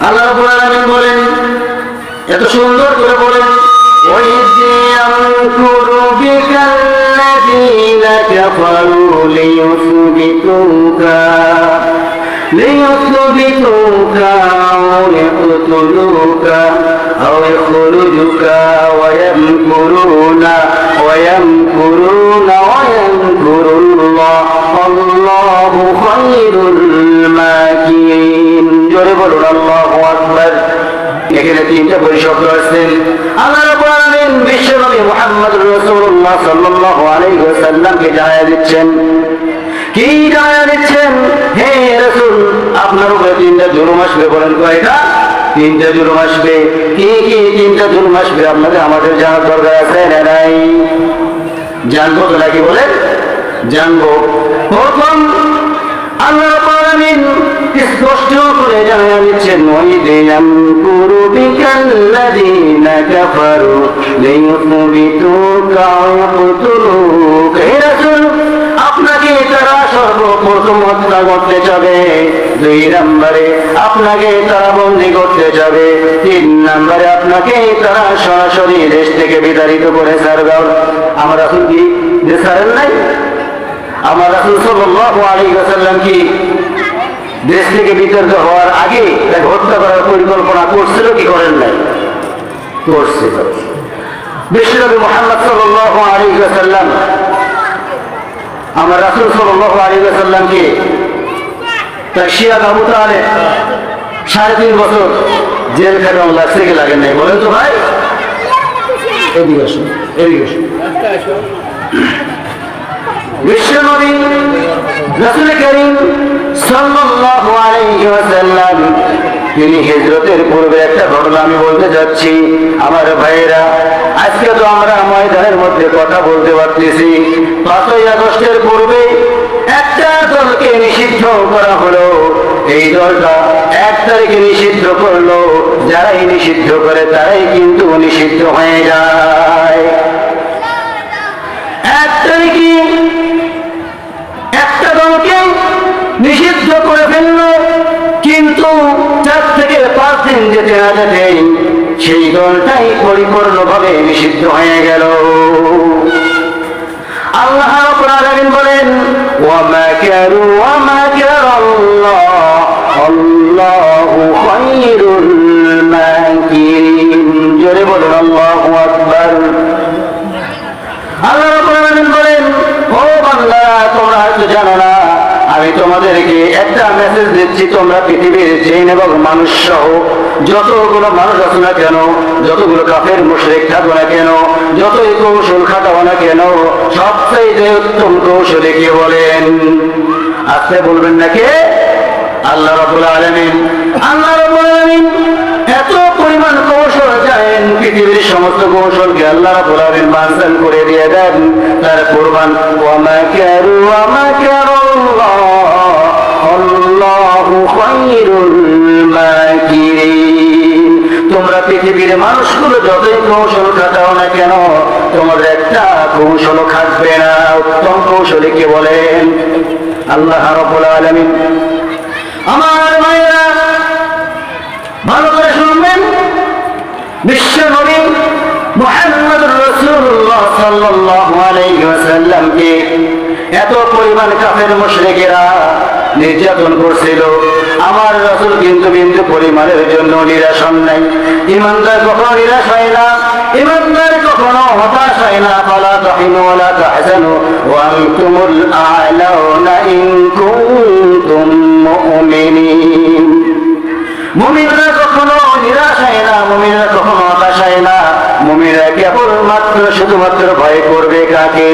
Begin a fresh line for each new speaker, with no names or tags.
আল্লাহ রাব্বুল আলামিন বলেন, এত সুন্দর করে বলেন, وَإِذْ يَمْكُرُ بِكَ الَّذِينَ كَفَرُوا لِيُثْبِتُوكَ أو يقتلوك أو يخرجوك ويمكرون ويمكر الله والله خير الماكرين জোরে বলুন আল্লাহু আকবার। এখানে তিনটা পরিশব্দ আছেন। আল্লাহ রাব্বুল আলামিন বিশ্বনবী মুহাম্মদুর রাসূলুল্লাহ সাল্লাল্লাহু আলাইহি ওয়াসাল্লামকে জানায়া দিচ্ছেন, কি জানায়া দিচ্ছেন? হে রাসূল, আপনার উপরে তিনটা জুলুম আসবে। বলেন কয়টা? তিনটা জুলুম আসবে। কি কি তিনটা জুলুম আসবে আপনাদের আমাদের জানার দরকার আছে না নাই? জানবো তো নাকি? বলেন জানবো। প্রথম আল্লাহ রাব্বুল আলামিন স্পষ্ট করে জানিয়ে দিচ্ছেন, وَإِذْ يَمْكُرُ بِكَ الَّذِينَ كَفَرُوا لِيُثْبِتُوكَ أَوْ يَقْتُلُوكَ। হে রাসূল, আপনাকে তারা সর্বপ্রথম হত্যা করতে চাবে, 2 নম্বরে আপনাকে তারা বন্দী করতে চাবে, 3 নম্বরে আপনাকে তারা সরাসরি দেশ থেকে বিতাড়িত করে ছাড়বে। আমার রাসূল কি দেশ ছাড়েন নাই? আমার রাসূল সাল্লাল্লাহু আলাইহি ওয়াসাল্লাম কি দেশ থেকে বিতাড়িত হওয়ার আগে তাকে হত্যা করার পরিকল্পনা করছিল কি করেন নাই? করছিল। বিশ্বনবী মুহাম্মদ সাল্লাল্লাহু আলাইহি ওয়াসাল্লাম আমার রাসূল সাল্লাল্লাহু আলাইহি ওয়াসাল্লামকে তার শিয়া আবু তালেব 3.5 বছর জেল খাটানো লাগছে কি লাগে নাই? বলেন তো ভাই। এদিকে আসুন, এদিকে আসুন। বিশ্বনবী রাসূল করিম সাল্লাল্লাহু আলাইহি ওয়াসাল্লাম তিনি হিজরতের পূর্বে একটা ঘটনা আমি বলতে যাচ্ছি। আমার ভাইয়েরা, আজকে তো আমরা ময়দানের মধ্যে কথা বলতে পারতেছি। 5ই আগস্টের পূর্বে একটা দলকে নিষিদ্ধ করা হলো। এই দলটা 1 তারিখে নিষিদ্ধ করলো। যারাই নিষিদ্ধ করে তারাই কিন্তু নিষিদ্ধ হয়ে যায়। 1 তারিখে একটা দলকে নিষিদ্ধ করে ফেললো, কিন্তু 4 থেকে 5 দিন যেতে না যেতেই সেই দলটাই পরিপূর্ণভাবে নিষিদ্ধ হয়ে গেল। আল্লাহ রাব্বুল আলামিন বলেন, ওয়ামাকারু ওয়ামাকারাল্লাহ আল্লাহু খায়রুল মাকিরিন। জোরে বলুন আল্লাহু আকবার। আল্লাহ রাব্বুল আলামিন বলেন, ও বান্দা, তোমরা তো জানো না, আমি তোমাদেরকে একটা মেসেজ দিচ্ছি। তোমরা পৃথিবীর জিন এবং মানুষ সহ যতগুলো মানুষ আছে না কেন, যতগুলো কাফের মুশরিক থাকো না কেন, যতই কৌশল খাটাও না কেন, সবচেয়ে উত্তম কৌশলে কি বলেন? আজকে বলবেন নাকি? আল্লাহ রাব্বুল আলামিন। আল্লাহ রাব্বুল আলামিন এত পরিমাণ কৌশল জানেন, পৃথিবীর সমস্ত কৌশলকে আল্লাহ রাব্বুল আলামিন বানচাল করে দিয়ে দেন। তার প্রমাণ, ওয়ামাকারু ওয়ামাকারাল্লাহ আল্লাহু খায়রুল মাকিরিন। তোমরা পৃথিবীর মানুষগুলো যতই কৌশল খাটাও না কেন, তোমাদের একটা কৌশল খাটবে না। উত্তম কৌশলে কি বলেন? আল্লাহ রাব্বুল আলামিন। আমার ভাইরা, ভালো করে শুনবেন। বিশ্বনবী মুহাম্মদুর রাসূলুল্লাহ সাল্লাল্লাহু আলাইহি ওয়াসাল্লামকে এত পরিমাণ কাফের মুশরিকেরা নির্যাতন করছিল। আমার রাসূল কিন্তু বিন্দু পরিমাণের জন্য নিরাশ হন নাই। ঈমানদার কখনো নিরাশ হয় না, ঈমানদার কখনো হতাশ হয় না। ফালা তাহিনু ওয়ালা তাহজানু ওয়া আনতুমুল আ'লাউনা ইন কুনতুম মুমিনিন। মুমিনরা কখনো নিরাশ হয় না, মুমিনরা কখনো হতাশ হয় না। মুমিনরা কেবলমাত্র শুধুমাত্র ভয় করবে কাকে?